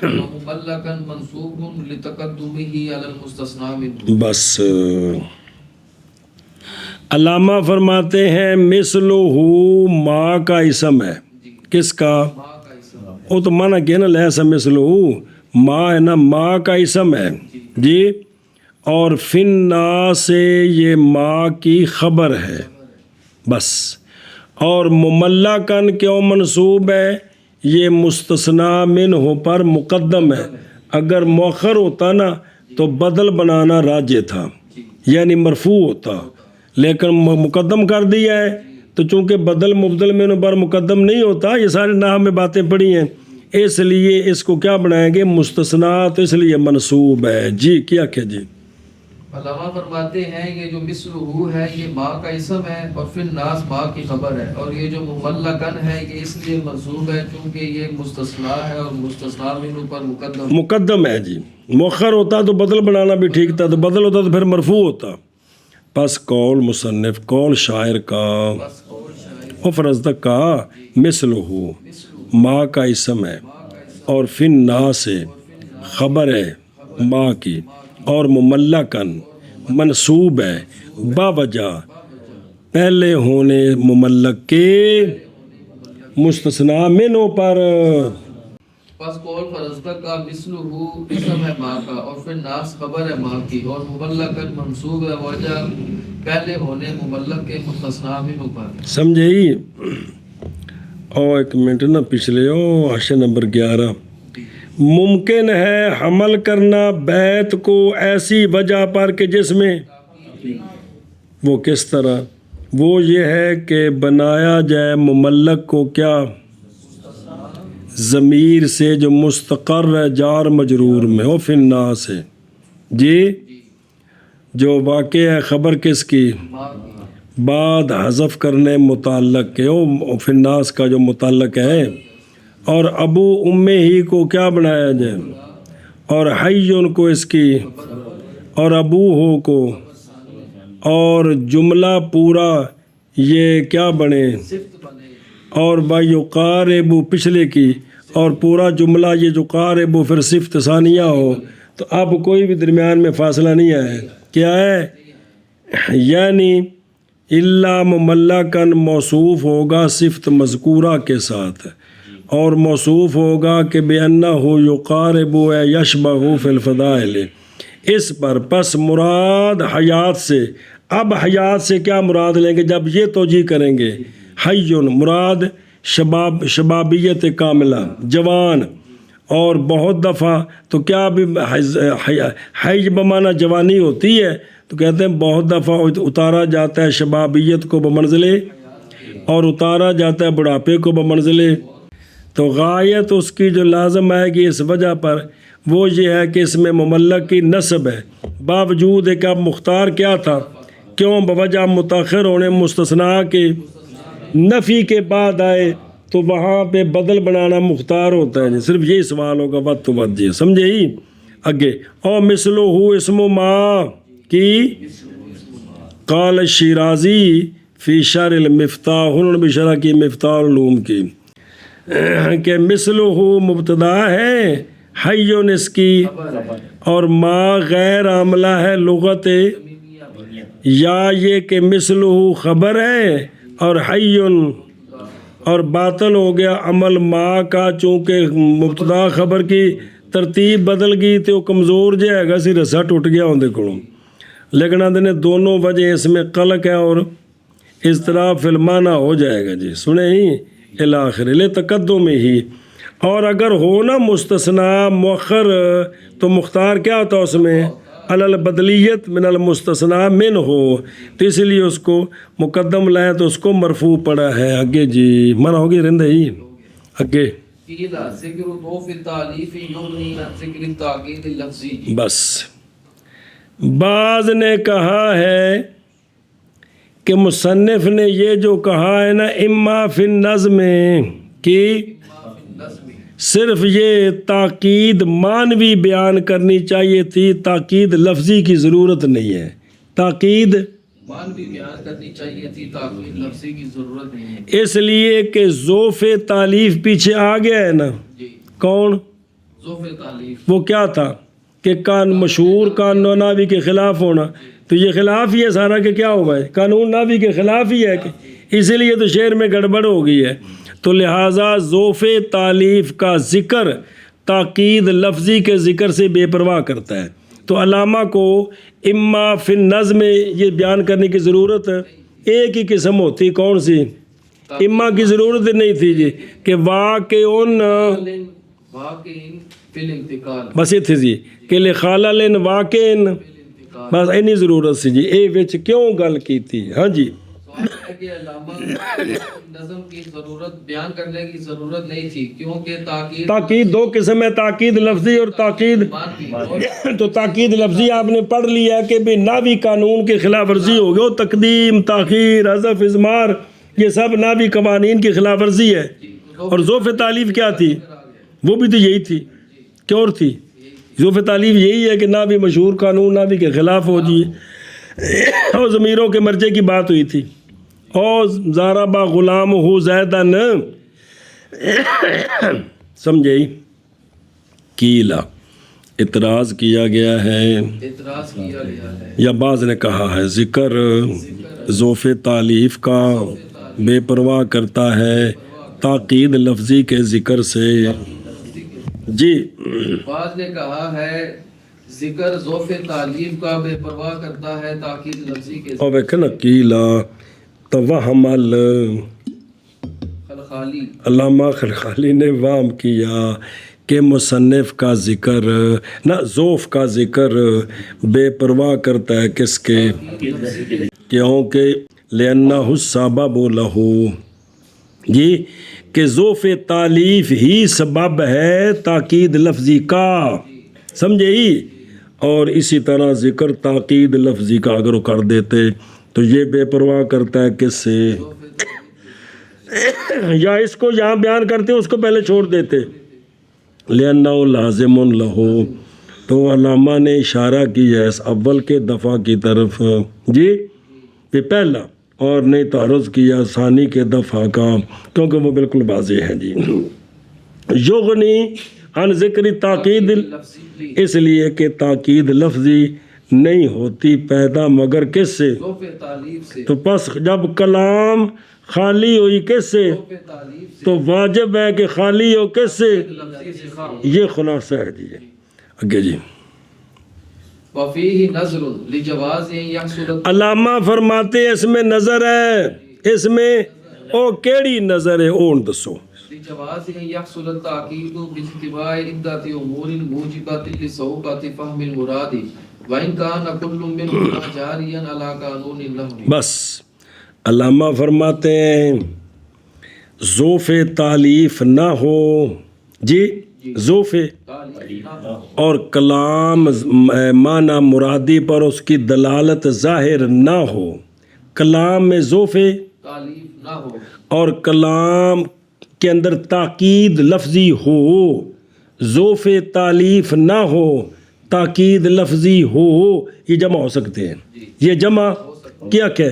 ومملکا منصوب لتقدمہ علی المستثنی منہ. بس. علامہ فرماتے ہیں مثلہ ما کا اسم ہے. کس کا؟ ما کا اسم. وہ تو مانا کیا نا لیسا مثلہ، ما ہے نا، ما کا اسم ہے جی. اور فن سے یہ ما کی خبر ہے بس. اور مملکن کیوں منصوب ہے؟ یہ مستثنا منہ پر مقدم ہے. اگر مؤخر ہوتا نا تو بدل بنانا راجع تھا، یعنی مرفوع ہوتا، لیکن مقدم کر دیا ہے تو چونکہ بدل مبدل میں بر مقدم نہیں ہوتا، یہ سارے نحو میں باتیں پڑھی ہیں، اس لیے اس کو کیا بنائیں گے؟ مستثنا، تو اس لیے منصوب ہے جی۔ کیا کہ جی علامہ فرماتے ہیں یہ جو مثلہ ہے یہ ماں کا اسم ہے اور فی الناس ماں کی خبر ہے، اور یہ جو مملکن ہے یہ اس لیے منصوب ہے چونکہ یہ مستثنا ہے اور مستثنا منہ پر مقدم ہے جی۔ مؤخر ہوتا تو بدل بنانا بھی ٹھیک تھا، تو بدل ہوتا تو پھر مرفوع ہوتا۔ پس قول مصنف، قول شاعر کا افرز تک کا مثلہ ماں کا اسم ہے اور فی الناس سے خبر ہے ماں کی، اور مملکن منصوب ہے باوجہ پہلے ہونے مملک کے مستثنا منوں پر۔ پس قول فرزدہ کا مثلہ اسم ہے ماں کا اور پھر ناس خبر ہے ماں کی، اور مملکن منصوب ہے وجہ پہلے ہونے مملک کے مستثنا منہ پر۔ سمجھے ہی؟ اور ایک منٹ نا پچھلے حاشیہ نمبر 11، ممکن ہے حمل کرنا بیت کو ایسی وجہ پر کہ جس میں وہ کس طرح، وہ یہ ہے کہ بنایا جائے مملک کو کیا؟ ضمیر سے جو مستقر ہے جار مجرور میں، وہ فی الناس ہے جی، جو واقع ہے خبر کس کی؟ بعد حذف کرنے متعلق کے، وہ فی الناس کا جو متعلق ہے، اور ابو امے ہی کو کیا بنایا جائے، اور حیون کو اس کی، اور ابو ہو کو، اور جملہ پورا یہ کیا بنے، اور یقارب پچھلے کی، اور پورا جملہ یہ جو قارب پھر صفت ثانیہ ہو، تو اب کوئی بھی درمیان میں فاصلہ نہیں ہے۔ کیا ہے؟ یعنی الا مملکن موصوف ہوگا صفت مذکورہ کے ساتھ، اور موصوف ہوگا کہ بِأَنَّهُ يُقَارِبُ يَشْبَهُ فِي الْفَضَائِلِ، اس پر پس مراد حیات سے، اب حیات سے کیا مراد لیں گے جب یہ توجیہ کریں گے؟ حیون مراد شبابیت کاملہ، جوان، اور بہت دفعہ تو کیا بھی حی بمعنی جوانی ہوتی ہے، تو کہتے ہیں بہت دفعہ اتارا جاتا ہے شبابیت کو بمنزلے، اور اتارا جاتا ہے بڑھاپے کو بمنزلے، تو غایت اس کی جو لازم آئے گی اس وجہ پر وہ یہ ہے کہ اس میں مملک کی نسب ہے، باوجود ہے کہ اب مختار کیا تھا، کیوں؟ بوجہ متاخر ہونے مستثنا کے نفی کے بعد آئے، تو وہاں پہ بدل بنانا مختار ہوتا ہے جی۔ صرف یہی سوال ہوگا بد تو بد جی، سمجھے ہی؟ اگے او مثلہ اسم ماں کی قال الشیرازی فی شرح المفتاح، انہوں نے بھی شرح کی مفتاح العلوم کی، کہ مثلہ مبتدا ہے، حیون اس کی، اور ما غیر عاملہ ہے لغت، یا یہ کہ مثلہ خبر ہے اور حیون، اور باطل ہو گیا عمل ما کا، چونکہ مبتدا خبر کی ترتیب بدل گئی تو کمزور جائے گا، سی رسا ٹوٹ گیا ہوندے کولوں، لیکن آدھے دونوں وجہ اس میں قلق ہے اور اضطراب فی المعنی ہو جائے گا جی، سنیں ہی الاخر لے تقدم ہی۔ اور اگر ہو نا مستثنا مؤخر تو مختار کیا ہوتا اس میں؟ البدلیت من المستثنا من ہو، تو اس لیے اس کو مقدم لائیں تو اس کو مرفوع پڑا ہے۔ آگے جی منع ہوگی رندہ ہی اگے ذکر ضعف التعلیف یغنی عن ذکر التعقید اللفظی۔ بس بعض نے کہا ہے کہ مصنف نے یہ جو کہا ہے نا اما فی النظم کی صرف یہ تاکید معنوی بیان کرنی چاہیے تھی، تاکید لفظی کی ضرورت نہیں ہے، تاکید معنوی بیان کرنی چاہیے تھی، تاکید لفظی کی ضرورت نہیں ہے، اس لیے کہ ذوف تالیف پیچھے آ گیا ہے نا۔ کون؟ ذوف تالیف وہ کیا تھا کہ کان مشہور قانون ناوی کے خلاف ہونا، تو یہ خلاف ہی ہے سارا کہ کیا ہوا ہے، قانون ناوی کے خلاف ہی ہے، کہ اسی لیے تو شعر میں گڑبڑ ہو گئی ہے۔ تو لہٰذا ذوف تالیف کا ذکر تاکید لفظی کے ذکر سے بے پرواہ کرتا ہے، تو علامہ کو اما فی النظم یہ بیان کرنے کی ضرورت ایک ہی قسم ہوتی، کون سی؟ اما کی ضرورت نہیں تھی جی، کہ واقعون بس یہ تھی جی کہ لخالل واقعن، بس اینی ضرورت سی جی، اے وچ کیوں گل کی تھی۔ ہاں جی بات ہے کہ علامہ نظم کی ضرورت بیان کرنے کی ضرورت نہیں تھی کیونکہ تاکید دو قسم ہے، تاکید لفظی اور تاکید تو تاکید لفظی آپ نے پڑھ لیا کہ بھی ناوی قانون کی خلاف ورزی ہو گئی، تقدیم، تاخیر، حذف، اضمار، یہ سب ناوی قوانین کی خلاف ورزی ہے۔ اور ذوف تالیف کیا تھی؟ وہ بھی تو یہی تھی کہ اور تھی؟ ذوف تالیف یہی ہے کہ ناوی مشہور قانون ناوی کے خلاف ہو جی، اور ضمیروں کے مرجع کی بات ہوئی تھی۔ اور ضربا غلام ہو زیدن، سمجھے؟ کیلا اعتراض کیا گیا ہے یا بعض نے کہا ہے ذکر ذوف تالیف کا بے پرواہ کرتا ہے تاکید لفظی کے ذکر سے۔ جی بعض نے کہا ہے ذکر ذوف تعلیف کا بے پرواہ کرتا ہے تاکید لفظی کے اور دیکھیں نا کیلا توہم خلخالی، علامہ خلخالی نے وام کیا کہ مصنف کا ذکر نہ ذوف کا ذکر بے پرواہ کرتا ہے کس کے؟ کیونکہ لِأَنَّهُ السَّبَبُ لَهُ، جی کہ ذوف تالیف ہی سبب ہے تاکید لفظی کا، سمجھے ہی؟ اور اسی طرح ذکر تاکید لفظی کا اگر وہ کر دیتے تو یہ بے پرواہ کرتا ہے کس سے؟ یا اس کو یہاں بیان کرتے اس کو پہلے چھوڑ دیتے لِأَنَّهُ لَازِمٌ لَهُ، تو علامہ نے اشارہ کیا ہے اس اول کے دفعہ کی طرف، جی یہ پہلا، اور نہیں تعرض کیا ثانی کے دفعہ کا کیونکہ وہ بالکل واضح ہے۔ جی یغنی عن ذکر تاکید، اس لیے کہ تاکید لفظی نہیں ہوتی پیدا مگر کس سے؟ ذوف تعلیف سے۔ تو پس جب کلام خالی ہوئی کس سے؟ ذوف تعلیف سے تو واجب ہے کہ خالی ہو کس سے؟ لفظی سے خام۔ یہ خلاصہ ہے جی۔ آگے جی وفیہ نظر لجواز یحصل، علامہ فرماتے ہیں اس میں نظر ہے، اس میں او کیڑی نظر ہے اون دسو؟ لجواز یحصل التاکید باجتماع عدۃ امور موجبۃ لصعوبۃ فهم المراد وان کان کل منہما جاریا علی قانون النحو۔ بس علامہ فرماتے ہیں ذوف تالیف نہ ہو، جی ذوف اور کلام معنی مرادی پر اس کی دلالت ظاہر نہ ہو، کلام میں ذوف تعلیف نہ ہو اور کلام کے اندر تاکید لفظی ہو، ذوف تالیف نہ ہو تاکید لفظی ہو، یہ جمع ہو سکتے ہیں، یہ جمع کیا کہ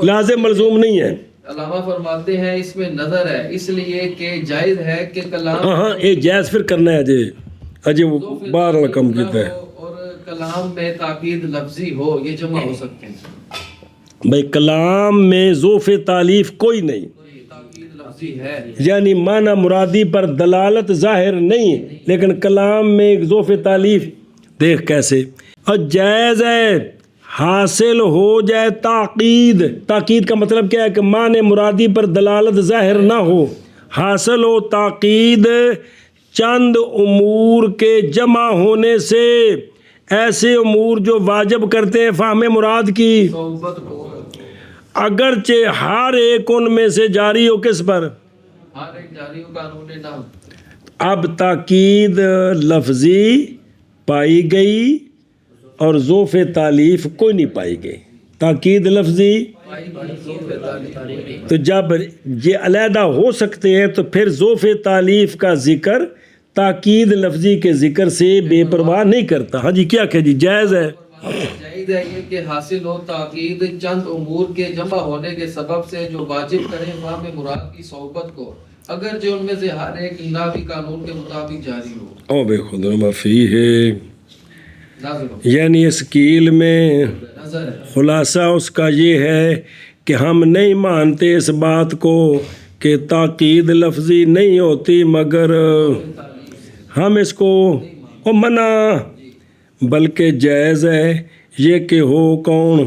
لازم ملزوم نہیں ہے۔ علامہ فرماتے ہیں اس میں نظر ہے اس لیے کہ جائز ہے کہ کلام ہاں یہ جائز پھر کرنا ہے اجے وہ بار رقم کیتا ہے اور کلام میں تاکید لفظی ہو، یہ جمع ہو سکتے ہیں۔ بھائی کلام میں ذوف تالیف کوئی نہیں، تاکید لفظی ہے یعنی معنی مرادی پر دلالت ظاہر نہیں، لیکن کلام میں ذوف تالیف دیکھ کیسے اور جائز ہے حاصل ہو جائے تاکید۔ تاکید کا مطلب کیا ہے کہ معنی مرادی پر دلالت ظاہر نہ ہو، حاصل ہو تاکید چند امور کے جمع ہونے سے، ایسے امور جو واجب کرتے ہیں فہم مراد کی، صحبت کو اگرچہ ہر ایک ان میں سے جاری ہو کس پر؟ ہر ایک جاری قانون نام۔ اب تاکید لفظی پائی گئی اور ذوف تالیف کوئی نہیں پائی گئی، تاکید لفظی تو جب یہ علیحدہ ہو سکتے ہیں تو پھر ذوف تالیف کا ذکر تاکید لفظی کے ذکر سے بے پرواہ نہیں کرتا۔ ہاں جی کیا کہ جی جائز ہے، جائز ہے یہ کہ حاصل ہو تاکید چند امور کے جمع ہونے کے سبب سے جو واجب کریں فہم مراد کی صحبت کو، اگر جو ان میں سے ہر ایک نحوی قانون کے مطابق جاری ہو۔ او بے خدا مفی ہے، نظر یعنی اس کیل میں نظر ہے خلاصہ اس کا یہ ہے کہ ہم نہیں مانتے اس بات کو کہ تاکید لفظی نہیں ہوتی، مگر ہم اس کو منع بلکہ جائز ہے یہ کہ ہو کون؟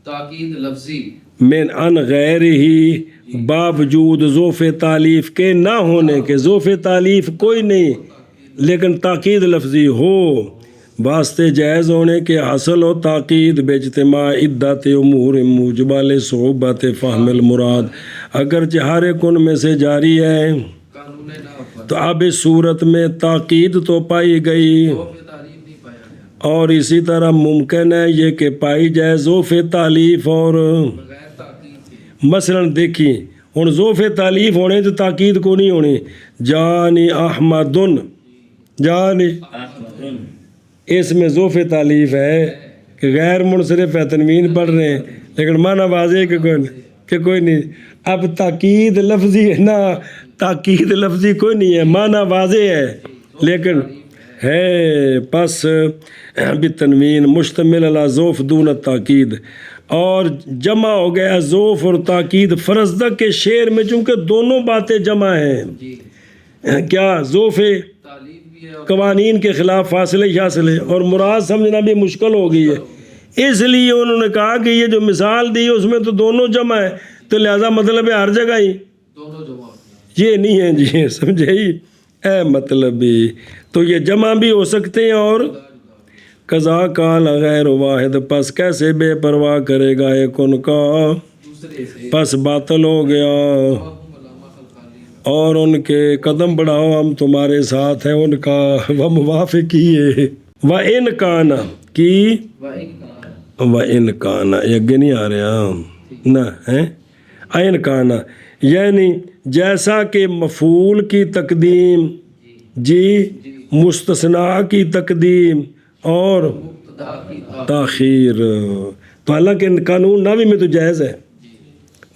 تاکید لفظی من ان غیر ہی، باوجود ذوف تالیف کے نہ ہونے کے، ذوف تالیف کوئی نہیں لیکن تاکید لفظی ہو، واسطے جائز ہونے کے حاصل ہو تاکید باجتماع عدت امور موجبہ صعوبت فہم المراد، اگرچہ ہر ایک ان میں سے جاری ہے قانون نحو پر تو اب اس صورت میں تاکید تو پائی گئی، ذوف تعریف نہیں پایا گیا، اور اسی طرح ممکن ہے یہ کہ پائی جائے ذوف تالیف اور بغیر تاکید کے مثلا دیکھیے ہوں ذوف تالیف ہونے تو تاکید کو نہیں ہونی، جانی احمدن، جانی اس میں ذوف تالیف ہے کہ غیر منصرف ہے، تنوین پڑھ رہے ہیں لیکن معنی واضح کہ کوئی نہیں، اب تاکید لفظی ہے نا، تاکید لفظی کوئی نہیں ہے، معنی واضح ہے لیکن ہے پس بالتنوین مشتمل علی ذوف دون تاکید، اور جمع ہو گیا ذوف اور تاکید فرزدہ کے شعر میں، چونکہ دونوں باتیں جمع ہیں، جی کیا ذوف تعلیف بھی ہے اور قوانین کے خلاف فاصلے شاصلے، اور مراد سمجھنا بھی مشکل ہو گئی ہے، اس لیے انہوں نے کہا کہ یہ جو مثال دی اس میں تو دونوں جمع ہے، تو لہذا مطلب ہے ہر جگہ ہی دونوں جمع ہوتے یہ نہیں ہے جی، سمجھے ہی اے مطلب بھی، تو یہ جمع بھی ہو سکتے ہیں، اور قضا قال غیر واحد، پس کیسے بے پرواہ کرے گا ایک ان کا، دوسرے سے پس باطل ہو گیا، علامہ خلقانی اور ان کے قدم بڑھاؤ ہم تمہارے ساتھ ہیں ان کا، وہ موافق کیے و ان کانا کی و ان کانا، یہ اگے نہیں آ رہا نہ ہے، این کانا یعنی جیسا کہ مفعول کی تقدیم جی مستثنیٰ کی تقدیم اور مبتدا کی تاخیر، تو حالانکہ قانون نحوی میں تو جائز ہے،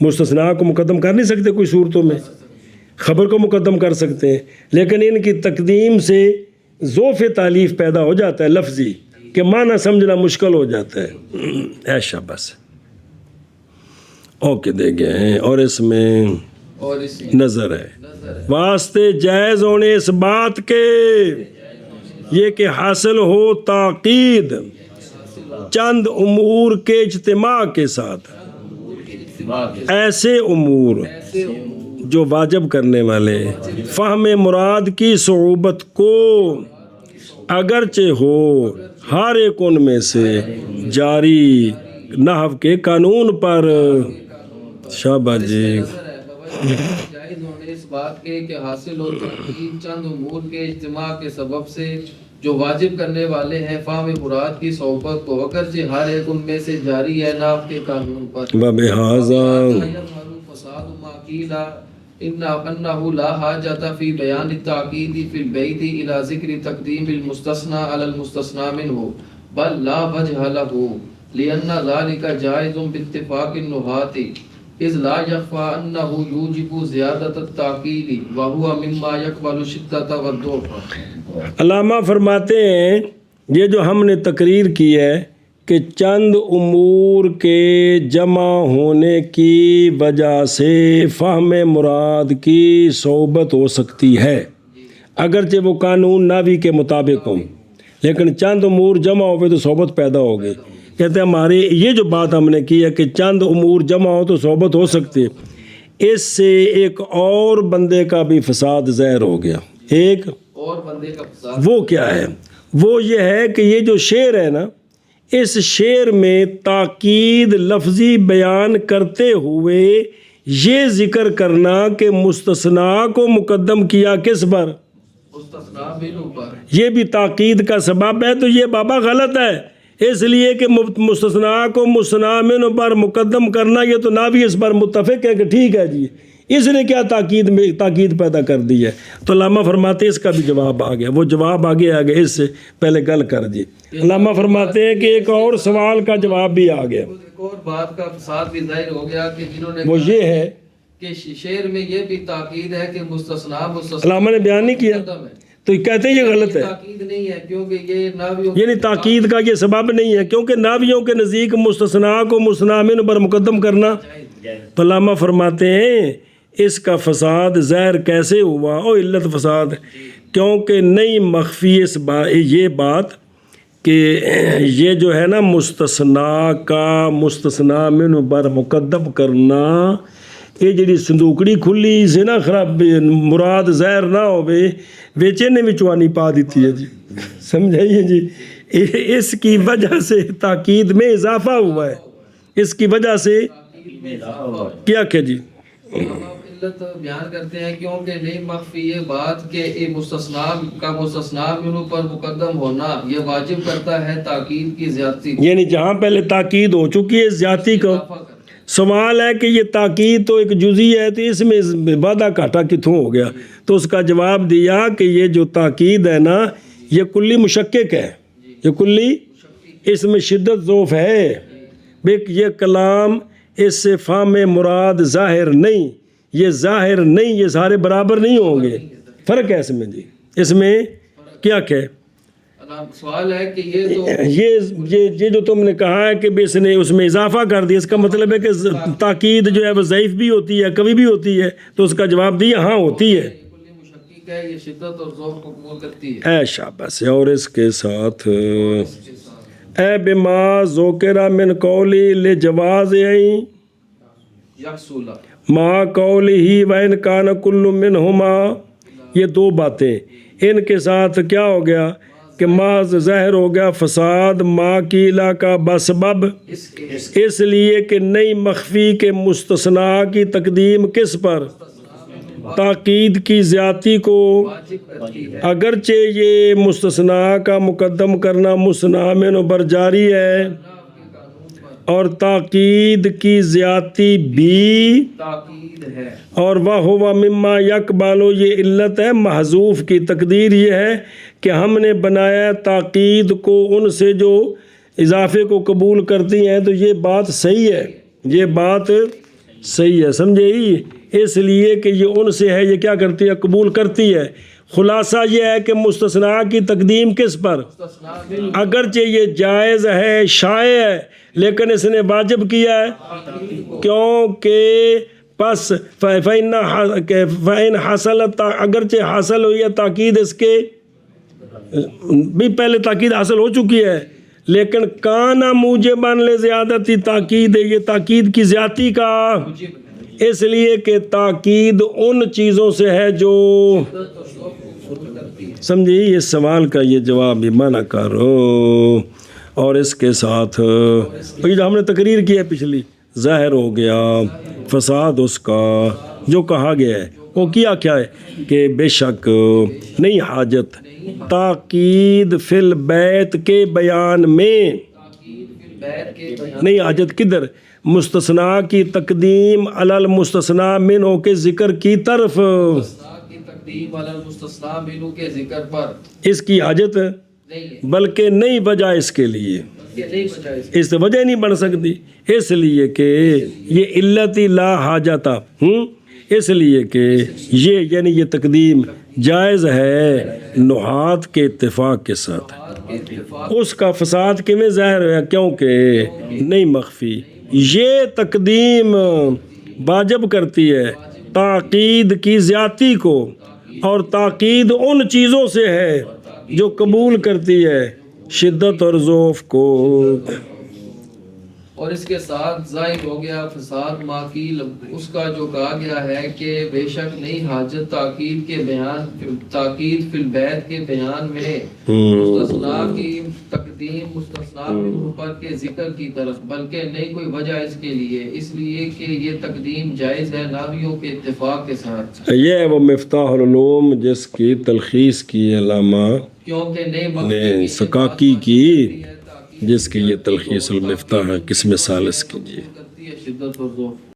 مستثنیٰ کو مقدم کر نہیں سکتے کوئی صورتوں میں، خبر کو مقدم کر سکتے ہیں، لیکن ان کی تقدیم سے ذوف تالیف پیدا ہو جاتا ہے لفظی، کہ معنی سمجھنا مشکل ہو جاتا ہے، ایشا بس اوکے دے گئے ہیں، اور اس میں اور اس نظر ہے نظر ہے واسطے جائز ہونے اس بات کے یہ کہ حاصل ہو تاکید چند امور کے اجتماع کے ساتھ، ایسے امور ایسے جو واجب کرنے والے فہم مراد کی صعوبت کو اگرچہ ہو ہر ایک ان میں سے جاری نحو کے قانون پر، شاباش جی، نظر ہے بابا جائز ہونے اس بات کے کہ حاصل ہو تاکید چند امور کے اجتماع کے سبب سے جو واجب کرنے والے ہیں فہم مراد کی صحبت کو، اگرچہ ہر ایک ان میں سے جاری ہے نحو کے قانون پر، وَبِهَذَا فساد ما قیل انه لا حاجة في بیان التاکید فی البیت الى ذکر تقدیم المستثنى على المستثنى منه بل لا وجہ له لأن ذلك جائز باتفاق النحاة اذ لا يخفى انه يوجب زیادة التاکید وهو مما يقبل شدة والضعف۔ علامہ فرماتے ہیں یہ جو ہم نے تقریر کی ہے کہ چند امور کے جمع ہونے کی وجہ سے فہم مراد کی صحبت ہو سکتی ہے، اگرچہ وہ قانون نحوی کے مطابق ہوں، لیکن چند امور جمع ہوئے تو صحبت پیدا ہو گئی۔ کہتے ہیں ہماری یہ جو بات ہم نے کی ہے کہ چند امور جمع ہو تو صحبت ہو سکتی ہے، اس سے ایک اور بندے کا بھی فساد ظاہر ہو گیا، ایک اور بندے کا فساد وہ کیا ہے، وہ یہ ہے کہ یہ جو شعر ہے نا، اس شعر میں تاکید لفظی بیان کرتے ہوئے یہ ذکر کرنا کہ مستثنیٰ کو مقدم کیا کس پر، مستثنیٰ منہ پر، یہ بھی تاکید کا سبب ہے، تو یہ بابا غلط ہے، اس لیے کہ مستثنیٰ کو مستثنیٰ منہ پر مقدم کرنا، یہ تو نحوی اس پر متفق ہے کہ ٹھیک ہے جی، اس نے کیا تاکید پیدا کر دی ہے، تو علامہ فرماتے ہیں اس کا بھی جواب آ گیا، وہ جواب آگے آ گیا، اس سے پہلے گل کر دی۔ علامہ فرماتے ہیں کہ ایک اور سوال کا جواب بھی آ گیا، ایک اور بات کا فساد بھی ظاہر ہو گیا کہ جنہوں نے وہ یہ ہے کہ شعر میں یہ بھی تاکید ہے کہ مستثنیٰ علامہ نے بیان نہیں کیا، مقدم ہے، تو یہ کہتے ہیں یہ غلط ہے، تاکید نہیں ہے کیونکہ یہ نحویوں یعنی تاکید کا یہ سبب نہیں ہے، کیونکہ نحویوں کے نزدیک مستثنیٰ کو مستثنیٰ منہ پر مقدم کرنا، تو علامہ فرماتے ہیں اس کا فساد ظاہر کیسے ہوا، او علت فساد، کیونکہ نہیں مخفی یہ بات کہ یہ جو ہے نا مستثنیٰ کا مستثنیٰ منہ پر مقدم کرنا، یہ جڑی صندوقڑی کھلی سے نا خراب مراد ظاہر نہ ہوئے ویچے نے وچوانی پا دیتی ہے جی، سمجھائیے جی، اس کی وجہ سے تاکید میں اضافہ ہوا ہے، اس کی وجہ سے کیا کہ جی اب آپ علت بیان کرتے ہیں کیونکہ نہیں مخفی یہ بات کہ مستثنا کا مستثنا منہ پر مقدم ہونا یہ واجب کرتا ہے تاکید کی زیادتی کو، یعنی جہاں پہلے تاکید ہو چکی ہے زیادتی کو، اضافہ کرنا۔ سوال ہے کہ یہ تاکید تو ایک جزئی ہے تو اس میں وعدہ کاٹا کتوں ہو گیا؟ تو اس کا جواب دیا کہ یہ جو تاکید ہے نا یہ کلی مشکک ہے، یہ کلی، اس میں شدت ذوف ہے، یہ کلام اس سے فہم مراد ظاہر نہیں، یہ ظاہر نہیں، یہ سارے برابر نہیں ہوں گے، فرق ہے اس میں جی، اس میں کیا کہ سوال ہے کہ یہ تو یہ جو تم نے کہا ہے کہ اس نے اس میں اضافہ کر دیا، اس کا مطلب ہے کہ تاکید جو ہے وہ ضعیف بھی ہوتی ہے، کبھی بھی ہوتی ہے، تو اس کا جواب دیا ہاں ہوتی ہے۔ کلی مشکک ہے، یہ شدت اور ذوق کو قبول کرتی ہے۔ اے شاباش، اور اس کے ساتھ اے بما ذکر من قولی لجواز یکسولہ ما قولی ہی وَإِنْ كَانَ كُلُّ مِنْهُمَا، یہ دو باتیں ان کے ساتھ کیا ہو گیا کہ محض ظاہر ہو گیا فساد ما قیلا کا بسبب، اس لیے کہ نہیں مخفی کے مستثنا کی تقدیم کس پر؟ تاکید کی زیادتی کو، واجب کرتی ہے۔ اگرچہ یہ مستثنا کا مقدم کرنا مستثنا پر جاری ہے، اور تاکید کی زیادتی بھی تاکید ہے۔ اور وہ مما یقبالو، یہ علت ہے محذوف کی، تقدیر یہ ہے کہ ہم نے بنایا تاکید کو ان سے جو اضافے کو قبول کرتی ہیں، تو یہ بات صحیح ہے، یہ بات صحیح ہے، سمجھے ہی، اس لیے کہ یہ ان سے ہے، یہ کیا کرتی ہے؟ قبول کرتی ہے۔ خلاصہ یہ ہے کہ مستثنا کی تقدیم کس پر؟ مستثنا من اگرچہ یہ جائز ہے، شائع ہے، لیکن اس نے واجب کیا ہے، کیونکہ پس فَإِنْ حَصَلَ، اگرچہ حاصل ہوئی ہے تاکید، اس کے بھی پہلے تاکید حاصل ہو چکی ہے، لیکن کانا موجباً لزیادتی تاکید، یہ تاکید کی زیادتی کا، اس لیے کہ تاکید ان چیزوں سے ہے جو سمجھیے، اس سوال کا یہ جواب بھی منع کرو۔ اور اس کے ساتھ جو ہم نے تقریر کی ہے پچھلی، ظاہر ہو گیا فساد اس کا جو کہا گیا ہے، وہ کیا ہے کہ بے شک نہیں حاجت تاکید فی البیت کے بیان میں، بیت کے بیان نہیں حاجت کدھر؟ مستثنا کی تقدیم علی المستثنا منہ کے ذکر کی طرف، کی تقدیم علی المستثنا منہ کے ذکر پر اس کی حاجت نہیں ہے، بلکہ نئی وجہ اس کے لیے، یہ نہیں بجائے اس سے وجہ نہیں بن سکتی، اس لیے کہ یہ علت لا حاجتہ، اس لیے کہ یہ یعنی یہ تقدیم جائز ہے نحات کے اتفاق کے ساتھ، اس کا فساد کیویں ظاہر ہوا؟ کیونکہ نہیں مخفی، یہ تقدیم واجب کرتی ہے تاکید کی زیادتی کو، اور تاکید ان چیزوں سے ہے جو قبول کرتی ہے شدت اور ضعف کو۔ اور اس کے ساتھ ظاہر ہو گیا فساد ماکیل، اس کا جو کہا گیا ہے کہ بے شک نہیں حاجت تاکید کے بیان، تاکید فی البیت کے بیان میں مستثنا کی تقدیم مستثنا منہ پر کے ذکر کی طرف، بلکہ نہیں کوئی وجہ اس کے لیے، اس لیے کہ یہ تقدیم جائز ہے ناویوں کے اتفاق کے ساتھ۔ یہ ہے وہ مفتاح العلوم جس کی تلخیص کی علامہ کیونکہ نہیں نے سکاکی کی، جس کی یہ تلخیص المفتاح ہے قسم ثالث کی۔ کرتی ہے شدت اور ذوق۔